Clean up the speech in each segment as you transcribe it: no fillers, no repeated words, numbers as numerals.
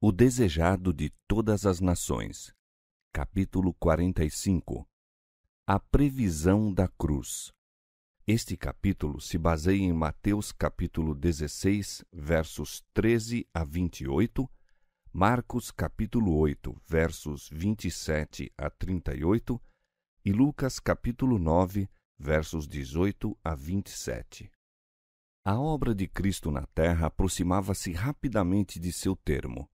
O desejado de todas as nações. Capítulo 45. A previsão da cruz. Este capítulo se baseia em Mateus capítulo 16, versos 13 a 28, Marcos capítulo 8, versos 27 a 38 e Lucas capítulo 9, versos 18 a 27. A obra de Cristo na terra aproximava-se rapidamente de seu termo.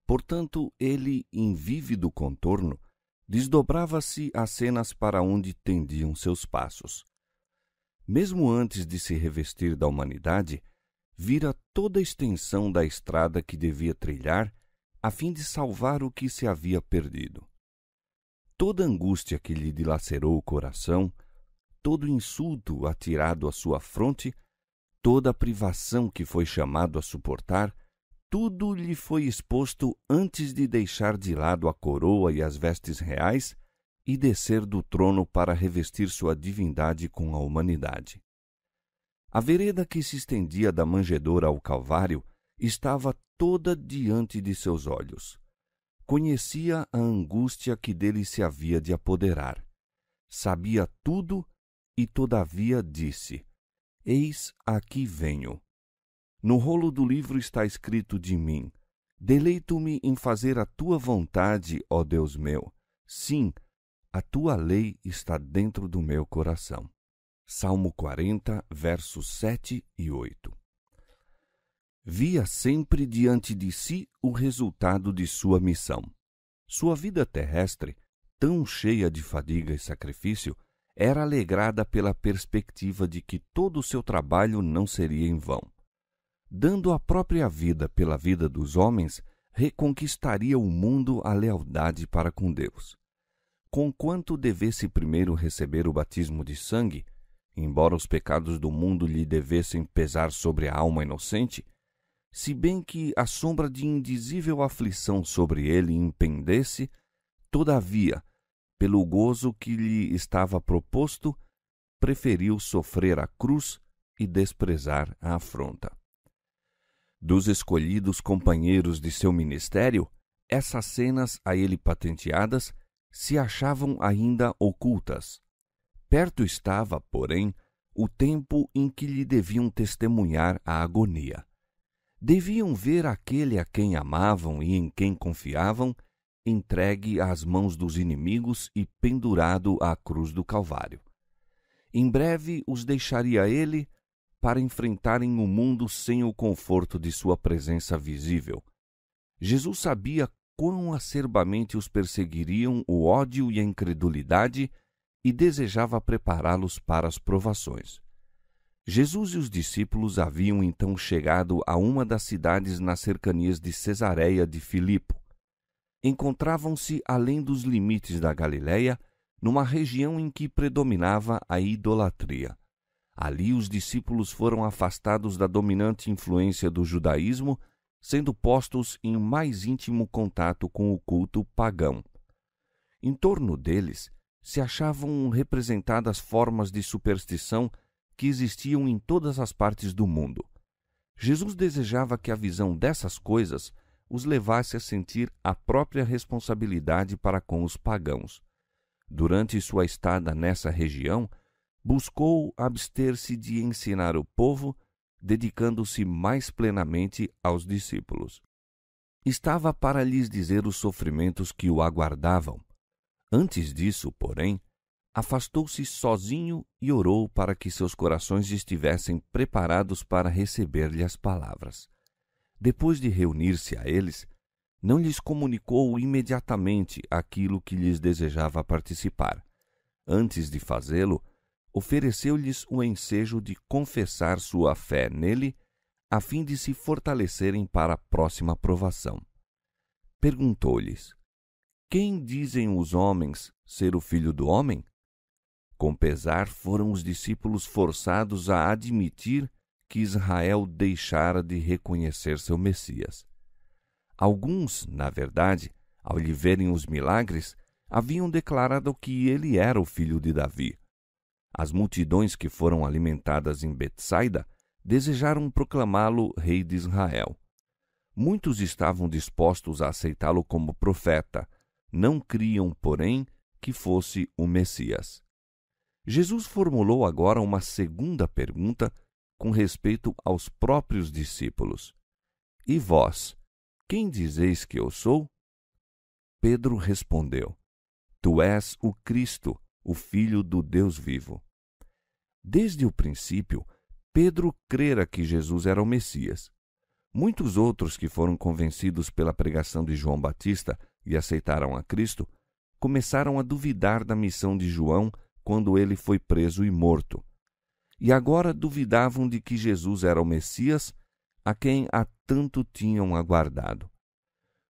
Portanto, ele, em vívido contorno, desdobrava-se as cenas para onde tendiam seus passos. Mesmo antes de se revestir da humanidade, vira toda a extensão da estrada que devia trilhar a fim de salvar o que se havia perdido. Toda a angústia que lhe dilacerou o coração, todo o insulto atirado à sua fronte, toda a privação que foi chamado a suportar, tudo lhe foi exposto antes de deixar de lado a coroa e as vestes reais e descer do trono para revestir sua divindade com a humanidade. A vereda que se estendia da manjedoura ao Calvário estava toda diante de seus olhos. Conhecia a angústia que dele se havia de apoderar. Sabia tudo e, todavia, disse: Eis aqui venho. No rolo do livro está escrito de mim: Deleito-me em fazer a tua vontade, ó Deus meu. Sim, a tua lei está dentro do meu coração. Salmo 40, versos 7 e 8. Via sempre diante de si o resultado de sua missão. Sua vida terrestre, tão cheia de fadiga e sacrifício, era alegrada pela perspectiva de que todo o seu trabalho não seria em vão. Dando a própria vida pela vida dos homens, reconquistaria o mundo a lealdade para com Deus. Conquanto devesse primeiro receber o batismo de sangue, embora os pecados do mundo lhe devessem pesar sobre a alma inocente, se bem que a sombra de indizível aflição sobre ele impendesse, todavia, pelo gozo que lhe estava proposto, preferiu sofrer a cruz e desprezar a afronta. Dos escolhidos companheiros de seu ministério, essas cenas a ele patenteadas se achavam ainda ocultas. Perto estava, porém, o tempo em que lhe deviam testemunhar a agonia. Deviam ver aquele a quem amavam e em quem confiavam entregue às mãos dos inimigos e pendurado à cruz do Calvário. Em breve os deixaria ele para enfrentarem o mundo sem o conforto de sua presença visível. Jesus sabia quão acerbamente os perseguiriam o ódio e a incredulidade e desejava prepará-los para as provações. Jesus e os discípulos haviam então chegado a uma das cidades nas cercanias de Cesareia de Filipo. Encontravam-se além dos limites da Galiléia, numa região em que predominava a idolatria. Ali os discípulos foram afastados da dominante influência do judaísmo, sendo postos em mais íntimo contato com o culto pagão. Em torno deles se achavam representadas formas de superstição que existiam em todas as partes do mundo. Jesus desejava que a visão dessas coisas os levasse a sentir a própria responsabilidade para com os pagãos. Durante sua estada nessa região, buscou abster-se de ensinar o povo, dedicando-se mais plenamente aos discípulos. Estava para lhes dizer os sofrimentos que o aguardavam. Antes disso, porém, afastou-se sozinho e orou para que seus corações estivessem preparados para receber-lhe as palavras. Depois de reunir-se a eles, não lhes comunicou imediatamente aquilo que lhes desejava participar. Antes de fazê-lo, ofereceu-lhes o ensejo de confessar sua fé nele, a fim de se fortalecerem para a próxima provação. Perguntou-lhes: Quem dizem os homens ser o Filho do Homem? Com pesar foram os discípulos forçados a admitir que Israel deixara de reconhecer seu Messias. Alguns, na verdade, ao lhe verem os milagres, haviam declarado que ele era o filho de Davi. As multidões que foram alimentadas em Betsaida desejaram proclamá-lo rei de Israel. Muitos estavam dispostos a aceitá-lo como profeta, não criam, porém, que fosse o Messias. Jesus formulou agora uma segunda pergunta com respeito aos próprios discípulos. E vós, quem dizeis que eu sou? Pedro respondeu: Tu és o Cristo, o Filho do Deus vivo. Desde o princípio, Pedro crera que Jesus era o Messias. Muitos outros que foram convencidos pela pregação de João Batista e aceitaram a Cristo, começaram a duvidar da missão de João quando ele foi preso e morto. E agora duvidavam de que Jesus era o Messias, a quem há tanto tinham aguardado.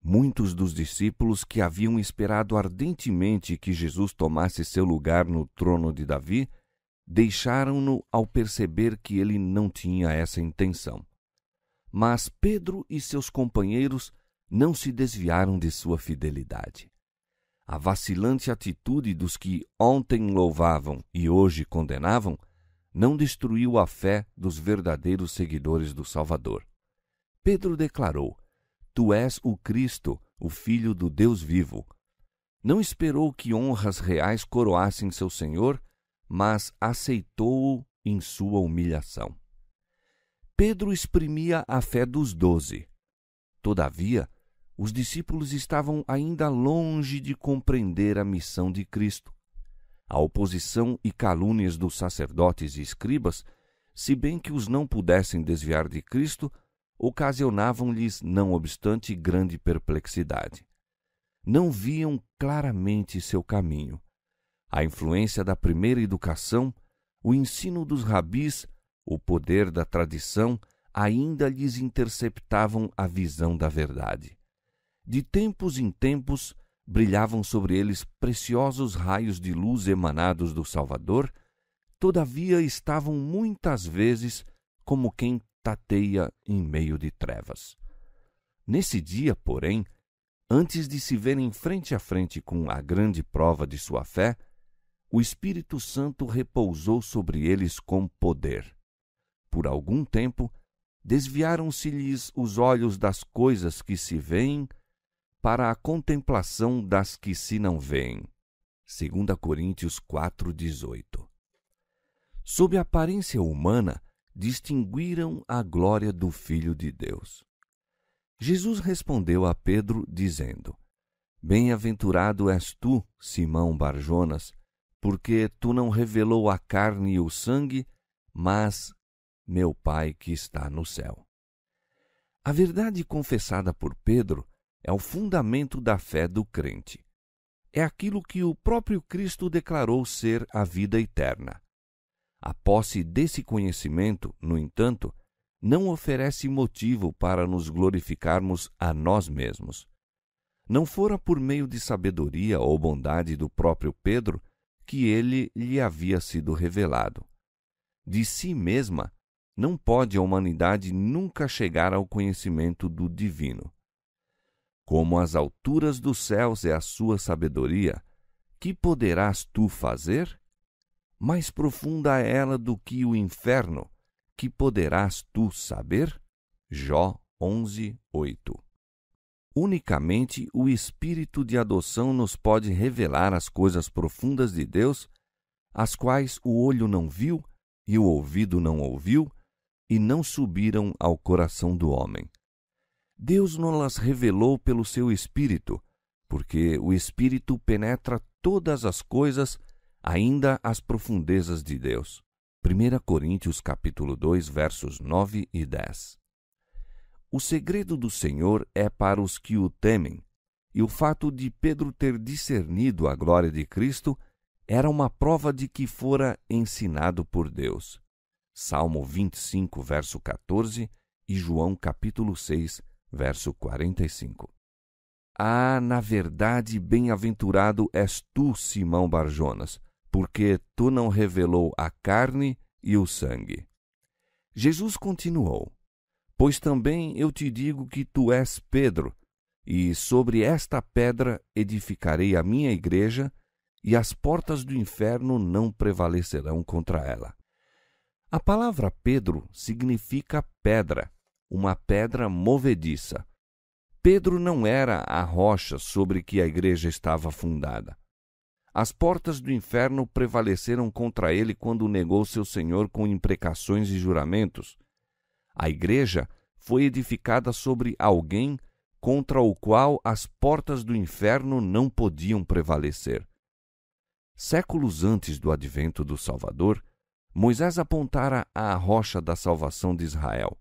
Muitos dos discípulos que haviam esperado ardentemente que Jesus tomasse seu lugar no trono de Davi, deixaram-no ao perceber que ele não tinha essa intenção. Mas Pedro e seus companheiros não se desviaram de sua fidelidade. A vacilante atitude dos que ontem louvavam e hoje condenavam não destruiu a fé dos verdadeiros seguidores do Salvador. Pedro declarou: Tu és o Cristo, o Filho do Deus vivo. Não esperou que honras reais coroassem seu Senhor, mas aceitou-o em sua humilhação. Pedro exprimia a fé dos 12. Todavia, os discípulos estavam ainda longe de compreender a missão de Cristo. A oposição e calúnias dos sacerdotes e escribas, se bem que os não pudessem desviar de Cristo, ocasionavam-lhes, não obstante, grande perplexidade. Não viam claramente seu caminho. A influência da primeira educação, o ensino dos rabis, o poder da tradição ainda lhes interceptavam a visão da verdade. De tempos em tempos, brilhavam sobre eles preciosos raios de luz emanados do Salvador, todavia estavam muitas vezes como quem tateia em meio de trevas. Nesse dia, porém, antes de se verem frente a frente com a grande prova de sua fé, o Espírito Santo repousou sobre eles com poder. Por algum tempo, desviaram-se-lhes os olhos das coisas que se veem para a contemplação das que se não veem. 2 Coríntios 4:18. Sob a aparência humana, distinguiram a glória do Filho de Deus. Jesus respondeu a Pedro, dizendo: Bem-aventurado és tu, Simão Barjonas, porque tu não revelou a carne e o sangue, mas meu Pai que está no céu. A verdade confessada por Pedro é o fundamento da fé do crente. É aquilo que o próprio Cristo declarou ser a vida eterna. A posse desse conhecimento, no entanto, não oferece motivo para nos glorificarmos a nós mesmos. Não fora por meio de sabedoria ou bondade do próprio Pedro que ele lhe havia sido revelado. De si mesma, não pode a humanidade nunca chegar ao conhecimento do divino. Como as alturas dos céus é a sua sabedoria, que poderás tu fazer? Mais profunda é ela do que o inferno, que poderás tu saber? Jó 11:8. Unicamente o Espírito de adoção nos pode revelar as coisas profundas de Deus, as quais o olho não viu e o ouvido não ouviu, e não subiram ao coração do homem. Deus nos revelou pelo seu Espírito, porque o Espírito penetra todas as coisas, ainda as profundezas de Deus. 1 Coríntios capítulo 2, versos 9 e 10. O segredo do Senhor é para os que o temem, e o fato de Pedro ter discernido a glória de Cristo era uma prova de que fora ensinado por Deus. Salmo 25, verso 14 e João capítulo 6, verso 45. Ah, na verdade, bem-aventurado és tu, Simão Barjonas, porque tu não revelou a carne e o sangue. Jesus continuou: Pois também eu te digo que tu és Pedro, e sobre esta pedra edificarei a minha igreja, e as portas do inferno não prevalecerão contra ela. A palavra Pedro significa pedra, uma pedra movediça, Pedro não era a rocha sobre que a igreja estava fundada. As portas do inferno prevaleceram contra ele quando negou seu Senhor com imprecações e juramentos. A igreja foi edificada sobre alguém contra o qual as portas do inferno não podiam prevalecer. Séculos antes do advento do Salvador, Moisés apontara à rocha da salvação de Israel.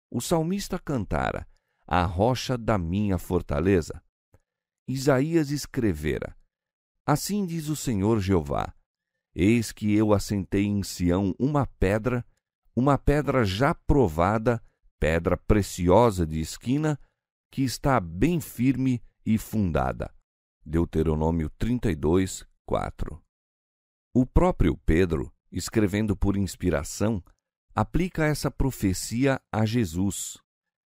O salmista cantara: "A rocha da minha fortaleza." Isaías escrevera: "Assim diz o Senhor Jeová: Eis que eu assentei em Sião uma pedra já provada, pedra preciosa de esquina, que está bem firme e fundada." Deuteronômio 32, 4. O próprio Pedro, escrevendo por inspiração, aplica essa profecia a Jesus.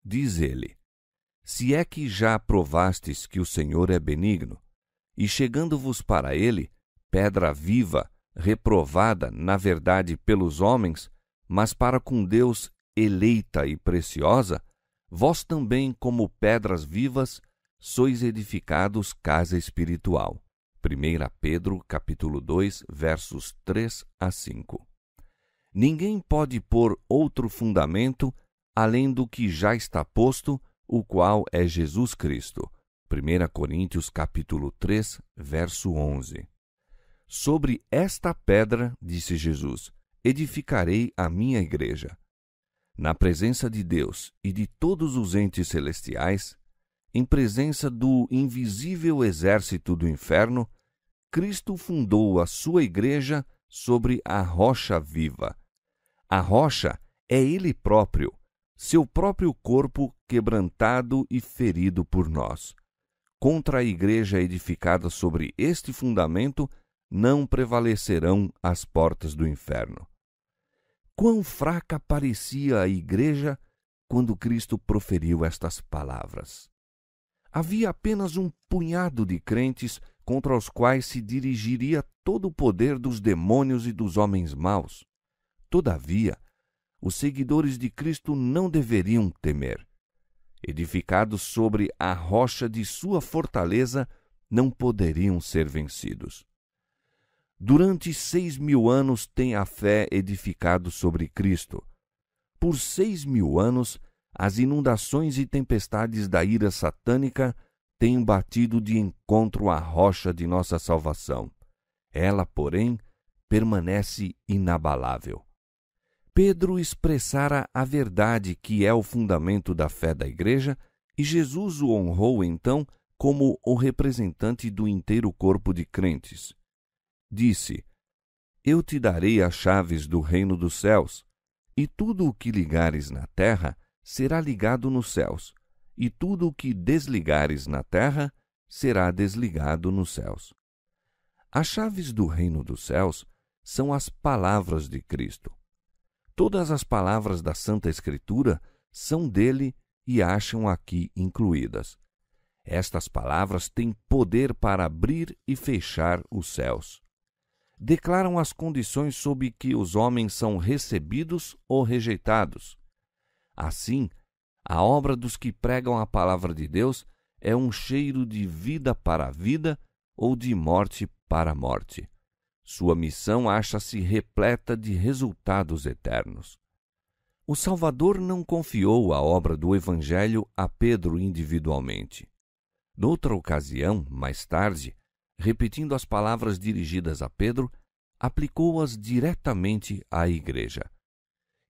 Diz ele: "Se é que já provastes que o Senhor é benigno, e chegando-vos para ele, pedra viva, reprovada, na verdade, pelos homens, mas para com Deus eleita e preciosa, vós também, como pedras vivas, sois edificados casa espiritual." 1 Pedro, capítulo 2, versos 3 a 5. Ninguém pode pôr outro fundamento além do que já está posto, o qual é Jesus Cristo. 1 Coríntios, capítulo 3, verso 11. Sobre esta pedra, disse Jesus, edificarei a minha igreja. Na presença de Deus e de todos os entes celestiais, em presença do invisível exército do inferno, Cristo fundou a sua igreja sobre a rocha viva. A rocha é Ele próprio, seu próprio corpo quebrantado e ferido por nós. Contra a igreja edificada sobre este fundamento, não prevalecerão as portas do inferno. Quão fraca parecia a igreja quando Cristo proferiu estas palavras. Havia apenas um punhado de crentes contra os quais se dirigiria todo o poder dos demônios e dos homens maus. Todavia, os seguidores de Cristo não deveriam temer. Edificados sobre a rocha de sua fortaleza, não poderiam ser vencidos. Durante 6.000 anos tem a fé edificado sobre Cristo. Por 6.000 anos, as inundações e tempestades da ira satânica têm batido de encontro à rocha de nossa salvação. Ela, porém, permanece inabalável. Pedro expressara a verdade que é o fundamento da fé da igreja e Jesus o honrou então como o representante do inteiro corpo de crentes. Disse: "Eu te darei as chaves do reino dos céus, e tudo o que ligares na terra será ligado nos céus, e tudo o que desligares na terra será desligado nos céus." As chaves do reino dos céus são as palavras de Cristo. Todas as palavras da Santa Escritura são dele e acham aqui incluídas. Estas palavras têm poder para abrir e fechar os céus. Declaram as condições sob que os homens são recebidos ou rejeitados. Assim, a obra dos que pregam a palavra de Deus é um cheiro de vida para a vida ou de morte para a morte. Sua missão acha-se repleta de resultados eternos. O Salvador não confiou a obra do Evangelho a Pedro individualmente. Noutra ocasião, mais tarde, repetindo as palavras dirigidas a Pedro, aplicou-as diretamente à igreja.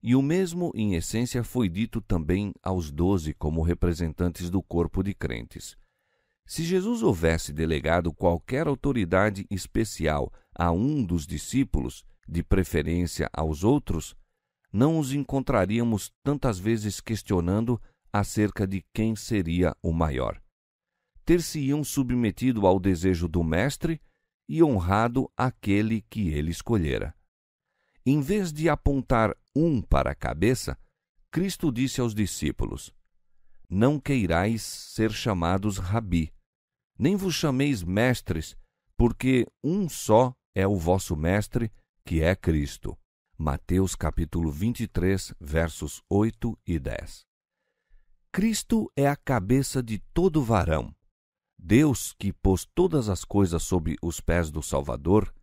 E o mesmo, em essência, foi dito também aos 12 como representantes do corpo de crentes. Se Jesus houvesse delegado qualquer autoridade especial a um dos discípulos, de preferência aos outros, não os encontraríamos tantas vezes questionando acerca de quem seria o maior. Ter-se-iam submetido ao desejo do Mestre e honrado aquele que ele escolhera. Em vez de apontar um para a cabeça, Cristo disse aos discípulos: "Não queirais ser chamados rabi, nem vos chameis mestres, porque um só é o vosso mestre, que é Cristo." Mateus capítulo 23, versos 8 e 10. Cristo é a cabeça de todo varão. Deus, que pôs todas as coisas sob os pés do Salvador,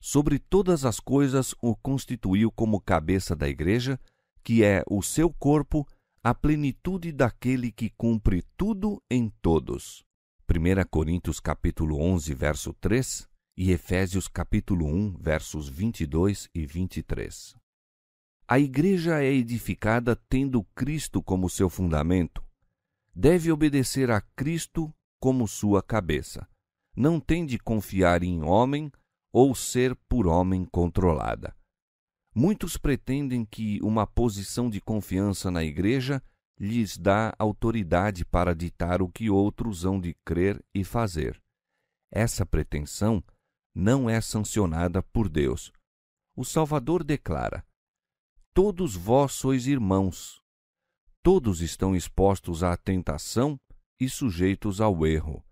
sobre todas as coisas o constituiu como cabeça da Igreja, que é o seu corpo, a plenitude daquele que cumpre tudo em todos. 1 Coríntios capítulo 11, verso 3 e Efésios capítulo 1, versos 22 e 23. A Igreja é edificada tendo Cristo como seu fundamento. Deve obedecer a Cristo como sua cabeça. Não tem de confiar em homem ou ser por homem controlada. Muitos pretendem que uma posição de confiança na Igreja lhes dá autoridade para ditar o que outros hão de crer e fazer. Essa pretensão não é sancionada por Deus. O Salvador declara: todos vós sois irmãos. Todos estão expostos à tentação e sujeitos ao erro.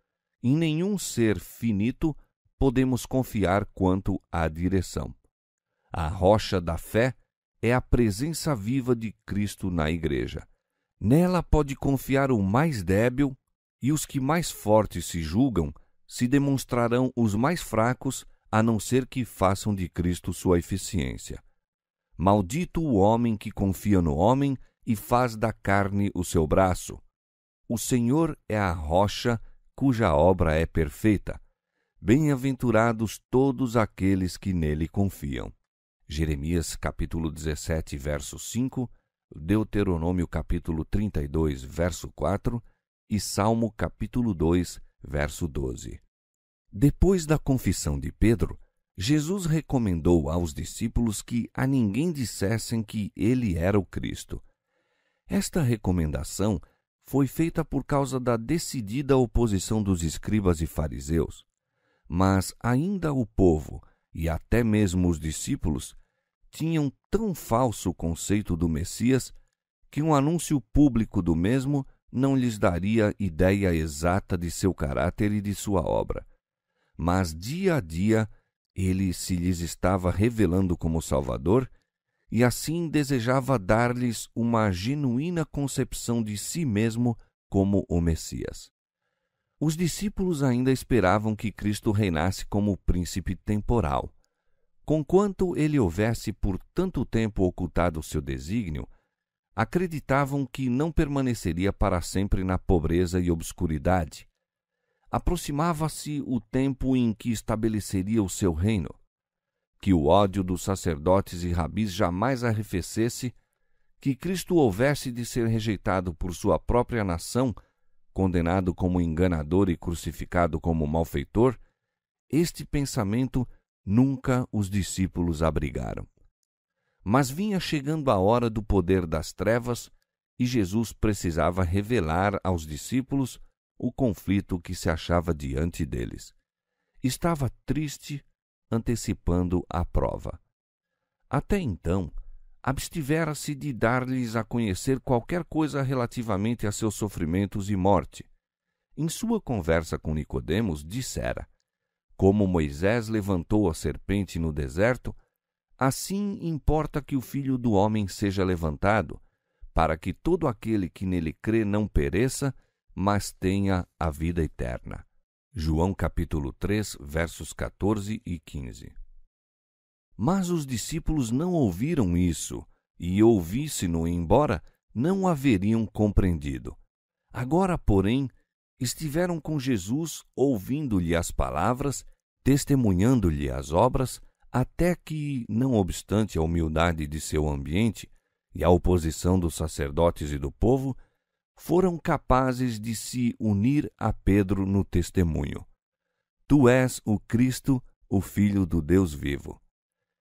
Em nenhum ser finito podemos confiar quanto à direção. A rocha da fé é a presença viva de Cristo na Igreja. Nela pode confiar o mais débil, e os que mais fortes se julgam se demonstrarão os mais fracos, a não ser que façam de Cristo sua eficiência. Maldito o homem que confia no homem e faz da carne o seu braço. O Senhor é a rocha cuja obra é perfeita. Bem-aventurados todos aqueles que nele confiam. Jeremias capítulo 17, verso 5, Deuteronômio capítulo 32, verso 4 e Salmo capítulo 2, verso 12. Depois da confissão de Pedro, Jesus recomendou aos discípulos que a ninguém dissessem que ele era o Cristo. Esta recomendação foi feita por causa da decidida oposição dos escribas e fariseus. Mas ainda o povo, e até mesmo os discípulos, tinham tão falso conceito do Messias que um anúncio público do mesmo não lhes daria ideia exata de seu caráter e de sua obra. Mas dia a dia ele se lhes estava revelando como Salvador e assim desejava dar-lhes uma genuína concepção de si mesmo como o Messias. Os discípulos ainda esperavam que Cristo reinasse como príncipe temporal. Conquanto ele houvesse por tanto tempo ocultado seu desígnio, acreditavam que não permaneceria para sempre na pobreza e obscuridade. Aproximava-se o tempo em que estabeleceria o seu reino. Que o ódio dos sacerdotes e rabis jamais arrefecesse, que Cristo houvesse de ser rejeitado por sua própria nação, condenado como enganador e crucificado como malfeitor, este pensamento nunca os discípulos abrigaram. Mas vinha chegando a hora do poder das trevas e Jesus precisava revelar aos discípulos o conflito que se achava diante deles. Estava triste, antecipando a prova. Até então, abstivera-se de dar-lhes a conhecer qualquer coisa relativamente a seus sofrimentos e morte. Em sua conversa com Nicodemos, dissera: como Moisés levantou a serpente no deserto, assim importa que o Filho do Homem seja levantado, para que todo aquele que nele crê não pereça, mas tenha a vida eterna. João capítulo 3, versos 14 e 15. Mas os discípulos não ouviram isso, e ouvisse-no embora, não o haveriam compreendido. Agora, porém, estiveram com Jesus, ouvindo-lhe as palavras, testemunhando-lhe as obras, até que, não obstante a humildade de seu ambiente e a oposição dos sacerdotes e do povo, foram capazes de se unir a Pedro no testemunho. Tu és o Cristo, o Filho do Deus vivo.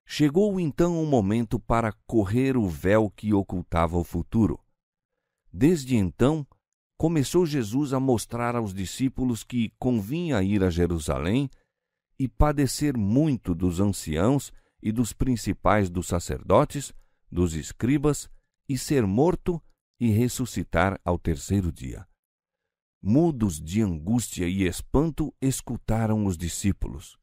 Chegou então o momento para correr o véu que ocultava o futuro. Desde então, começou Jesus a mostrar aos discípulos que convinha ir a Jerusalém e padecer muito dos anciãos e dos principais dos sacerdotes, dos escribas, e ser morto e ressuscitar ao terceiro dia. Mudos de angústia e espanto, escutaram os discípulos.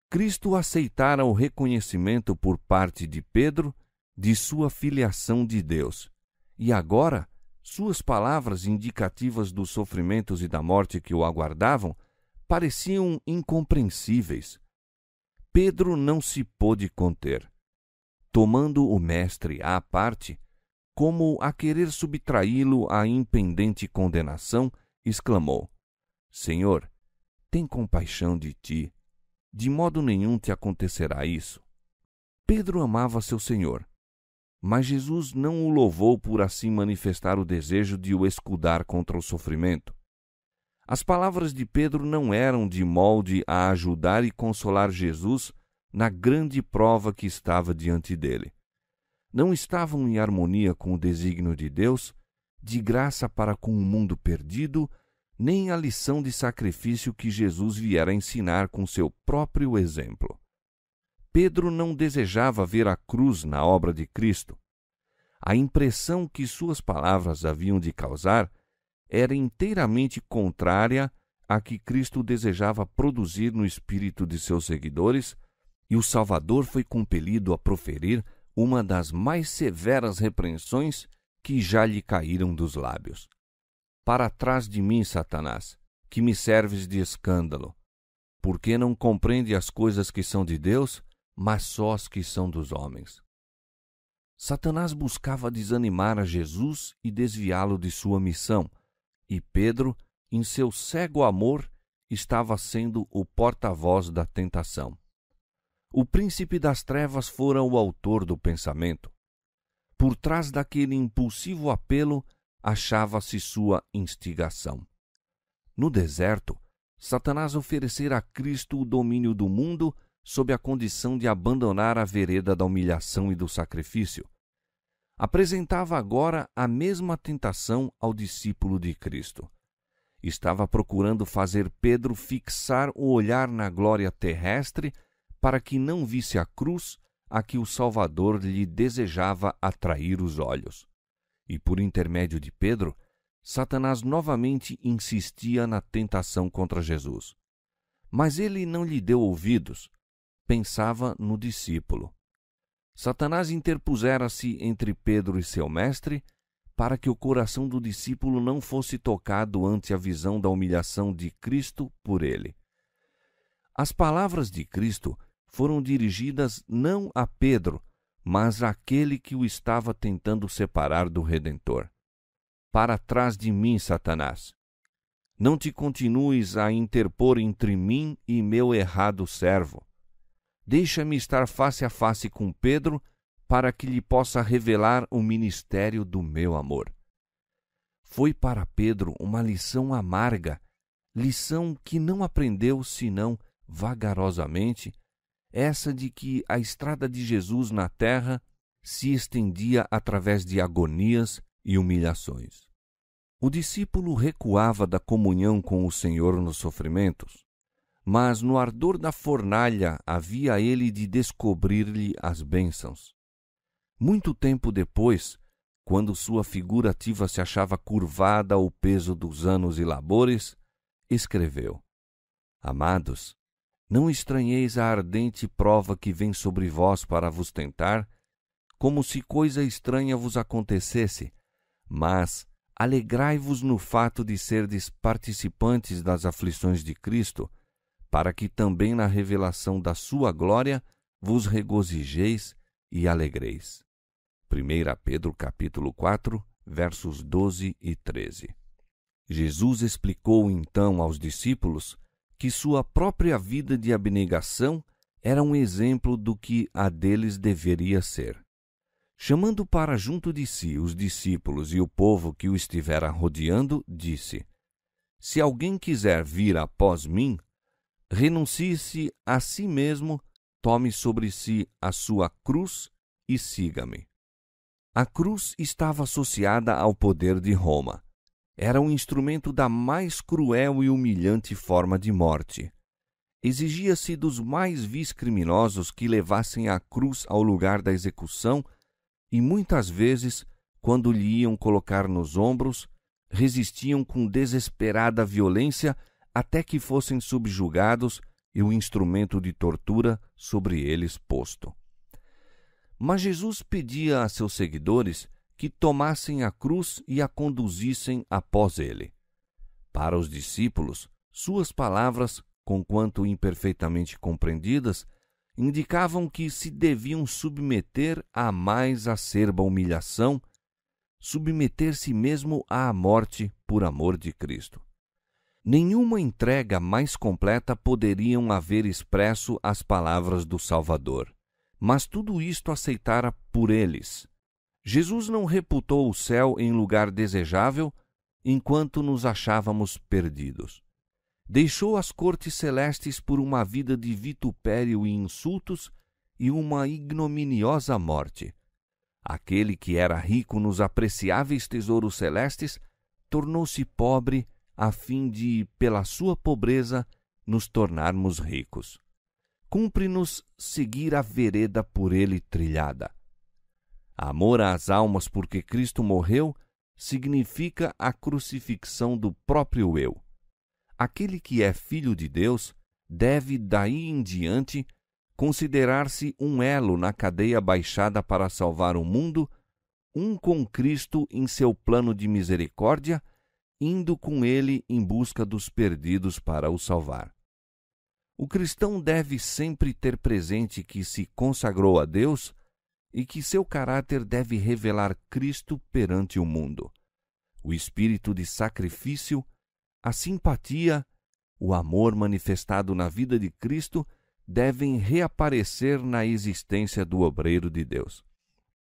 Cristo aceitara o reconhecimento por parte de Pedro de sua filiação de Deus, e agora Suas palavras indicativas dos sofrimentos e da morte que o aguardavam pareciam incompreensíveis. Pedro não se pôde conter. Tomando o mestre à parte, como a querer subtraí-lo à impendente condenação, exclamou: Senhor, tem compaixão de ti. De modo nenhum te acontecerá isso. Pedro amava seu Senhor, mas Jesus não o louvou por assim manifestar o desejo de o escudar contra o sofrimento. As palavras de Pedro não eram de molde a ajudar e consolar Jesus na grande prova que estava diante dele. Não estavam em harmonia com o desígnio de Deus, de graça para com o mundo perdido, nem a lição de sacrifício que Jesus viera ensinar com seu próprio exemplo. Pedro não desejava ver a cruz na obra de Cristo. A impressão que suas palavras haviam de causar era inteiramente contrária à que Cristo desejava produzir no espírito de seus seguidores, e o Salvador foi compelido a proferir uma das mais severas repreensões que já lhe caíram dos lábios. Para trás de mim, Satanás, que me serves de escândalo, porque não compreende as coisas que são de Deus, mas só as que são dos homens. Satanás buscava desanimar a Jesus e desviá-lo de sua missão, e Pedro, em seu cego amor, estava sendo o porta-voz da tentação. O príncipe das trevas fora o autor do pensamento. Por trás daquele impulsivo apelo, achava-se sua instigação. No deserto, Satanás oferecera a Cristo o domínio do mundo sob a condição de abandonar a vereda da humilhação e do sacrifício. Apresentava agora a mesma tentação ao discípulo de Cristo. Estava procurando fazer Pedro fixar o olhar na glória terrestre para que não visse a cruz a que o Salvador lhe desejava atrair os olhos. E por intermédio de Pedro, Satanás novamente insistia na tentação contra Jesus. Mas ele não lhe deu ouvidos, pensava no discípulo. Satanás interpusera-se entre Pedro e seu mestre, para que o coração do discípulo não fosse tocado ante a visão da humilhação de Cristo por ele. As palavras de Cristo foram dirigidas não a Pedro, mas àquele que o estava tentando separar do Redentor. Para trás de mim, Satanás. Não te continues a interpor entre mim e meu errado servo. Deixa-me estar face a face com Pedro, para que lhe possa revelar o ministério do meu amor. Foi para Pedro uma lição amarga, lição que não aprendeu senão vagarosamente, essa de que a estrada de Jesus na terra se estendia através de agonias e humilhações. O discípulo recuava da comunhão com o Senhor nos sofrimentos, mas no ardor da fornalha havia ele de descobrir-lhe as bênçãos. Muito tempo depois, quando sua figura ativa se achava curvada ao peso dos anos e labores, escreveu: Amados, não estranheis a ardente prova que vem sobre vós para vos tentar, como se coisa estranha vos acontecesse, mas alegrai-vos no fato de serdes participantes das aflições de Cristo, para que também na revelação da sua glória vos regozijeis e alegreis. 1 Pedro capítulo 4, versos 12 e 13. Jesus explicou então aos discípulos que sua própria vida de abnegação era um exemplo do que a deles deveria ser. Chamando para junto de si os discípulos e o povo que o estivera rodeando, disse: Se alguém quiser vir após mim, renuncie-se a si mesmo, tome sobre si a sua cruz e siga-me. A cruz estava associada ao poder de Roma. Era um instrumento da mais cruel e humilhante forma de morte. Exigia-se dos mais vis criminosos que levassem a cruz ao lugar da execução e muitas vezes, quando lhe iam colocar nos ombros, resistiam com desesperada violência até que fossem subjugados e o instrumento de tortura sobre eles posto. Mas Jesus pedia a seus seguidores que tomassem a cruz e a conduzissem após ele. Para os discípulos, suas palavras, conquanto imperfeitamente compreendidas, indicavam que se deviam submeter à mais acerba humilhação, submeter-se mesmo à morte por amor de Cristo. Nenhuma entrega mais completa poderiam haver expresso as palavras do Salvador, mas tudo isto aceitara por eles. Jesus não reputou o céu em lugar desejável enquanto nos achávamos perdidos. Deixou as cortes celestes por uma vida de vitupério e insultos e uma ignominiosa morte. Aquele que era rico nos apreciáveis tesouros celestes tornou-se pobre a fim de, pela sua pobreza, nos tornarmos ricos. Cumpre-nos seguir a vereda por ele trilhada. Amor às almas porque Cristo morreu significa a crucifixão do próprio eu. Aquele que é filho de Deus deve, daí em diante, considerar-se um elo na cadeia baixada para salvar o mundo, um com Cristo em seu plano de misericórdia, indo com ele em busca dos perdidos para o salvar. O cristão deve sempre ter presente que se consagrou a Deus e que seu caráter deve revelar Cristo perante o mundo. O espírito de sacrifício, a simpatia, o amor manifestado na vida de Cristo devem reaparecer na existência do obreiro de Deus.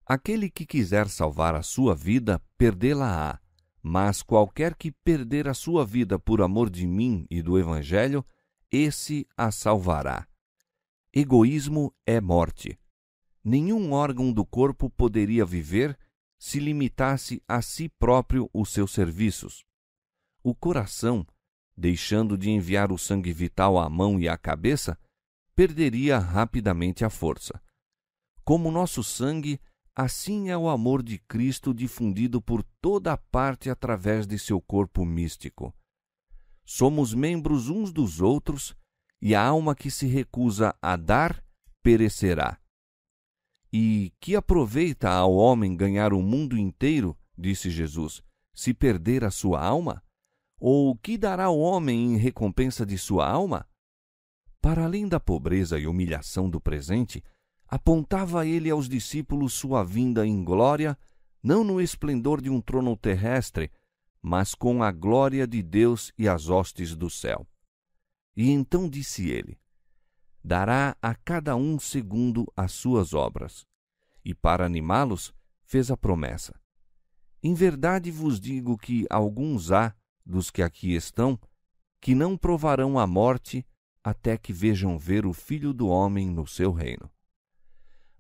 Aquele que quiser salvar a sua vida, perdê-la-á, mas qualquer que perder a sua vida por amor de mim e do Evangelho, esse a salvará. Egoísmo é morte. Nenhum órgão do corpo poderia viver se limitasse a si próprio os seus serviços. O coração, deixando de enviar o sangue vital à mão e à cabeça, perderia rapidamente a força. Como nosso sangue, assim é o amor de Cristo difundido por toda a parte através de seu corpo místico. Somos membros uns dos outros, e a alma que se recusa a dar, perecerá. E que aproveita ao homem ganhar o mundo inteiro, disse Jesus, se perder a sua alma? Ou que dará o homem em recompensa de sua alma? Para além da pobreza e humilhação do presente, apontava ele aos discípulos sua vinda em glória, não no esplendor de um trono terrestre, mas com a glória de Deus e as hostes do céu. E então disse ele: dará a cada um segundo as suas obras. E para animá-los, fez a promessa: em verdade vos digo que alguns há, dos que aqui estão, que não provarão a morte até que vejam ver o Filho do Homem no seu reino.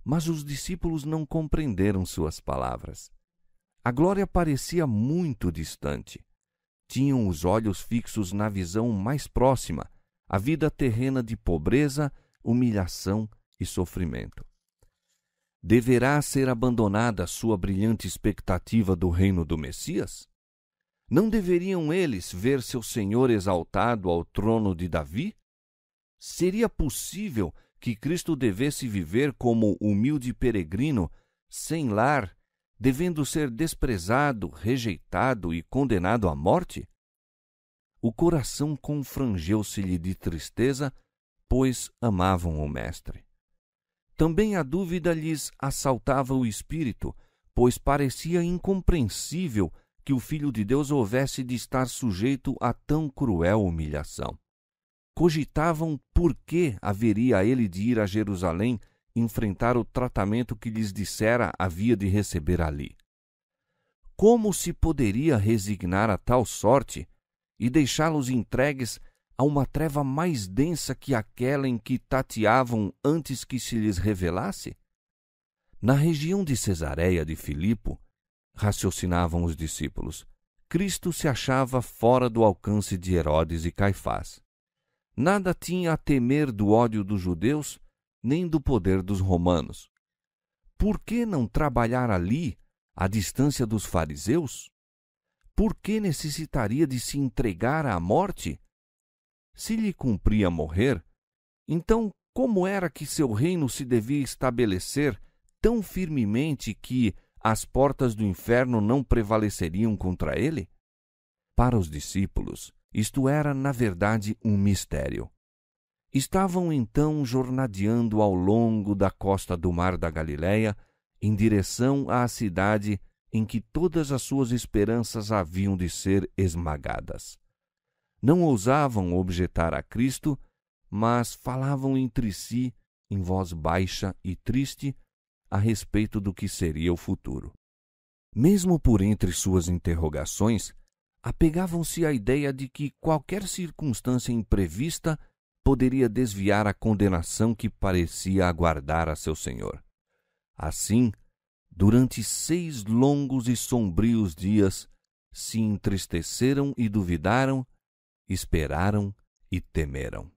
Mas os discípulos não compreenderam suas palavras. A glória parecia muito distante. Tinham os olhos fixos na visão mais próxima, a vida terrena de pobreza, humilhação e sofrimento. Deverá ser abandonada sua brilhante expectativa do reino do Messias? Não deveriam eles ver seu Senhor exaltado ao trono de Davi? Seria possível que Cristo devesse viver como humilde peregrino, sem lar, devendo ser desprezado, rejeitado e condenado à morte? O coração confrangeu-se-lhe de tristeza, pois amavam o Mestre. Também a dúvida lhes assaltava o espírito, pois parecia incompreensível que o Filho de Deus houvesse de estar sujeito a tão cruel humilhação. Cogitavam por que haveria ele de ir a Jerusalém enfrentar o tratamento que lhes dissera havia de receber ali. Como se poderia resignar a tal sorte e deixá-los entregues a uma treva mais densa que aquela em que tateavam antes que se lhes revelasse? Na região de Cesareia de Filipo, raciocinavam os discípulos, Cristo se achava fora do alcance de Herodes e Caifás. Nada tinha a temer do ódio dos judeus, nem do poder dos romanos. Por que não trabalhar ali, à distância dos fariseus? Por que necessitaria de se entregar à morte? Se lhe cumpria morrer, então como era que seu reino se devia estabelecer tão firmemente que, as portas do inferno não prevaleceriam contra ele? Para os discípulos, isto era, na verdade, um mistério. Estavam então jornadeando ao longo da costa do mar da Galileia, em direção à cidade em que todas as suas esperanças haviam de ser esmagadas. Não ousavam objetar a Cristo, mas falavam entre si, em voz baixa e triste, a respeito do que seria o futuro. Mesmo por entre suas interrogações, apegavam-se à ideia de que qualquer circunstância imprevista poderia desviar a condenação que parecia aguardar a seu Senhor. Assim, durante 6 longos e sombrios dias, se entristeceram e duvidaram, esperaram e temeram.